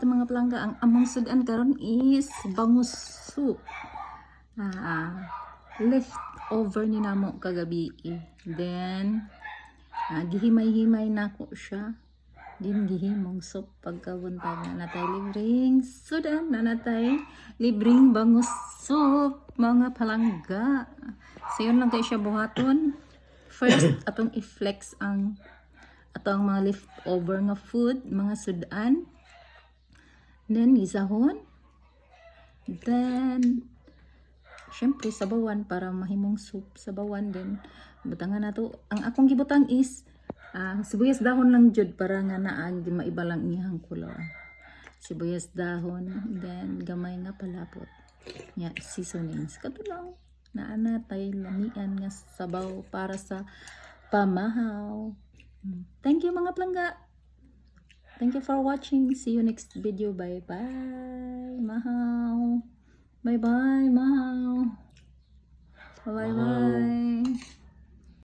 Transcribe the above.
salamat mga palangga. Ang among sudan karon is bangus soup. Leftover ni namo kagabi. Then gihimay-himay nako siya. Din gihimong soup pagkabuntaga na natay libreng sudan, na natay libreng bangus soup mga palangga. So yun lang kayo siya buhaton. First atong i-flex ang atong mga leftover nga food, mga sudan. Then isahon. Then syempre sabawan para mahimong soup. Sabawan din butangan nato. Ang akong gibutang is sibuyas dahon lang jud para nga naag di maiba lang iyang kulor. Sibuyas dahon, then gamay nga palapot. Ya, seasonings. Kato lang naa tay lamian nga sabaw para sa pamahaw. Thank you mga palangga. Thank you for watching. See you next video. Bye bye. Mahaw. Bye bye, mahaw. Bye bye.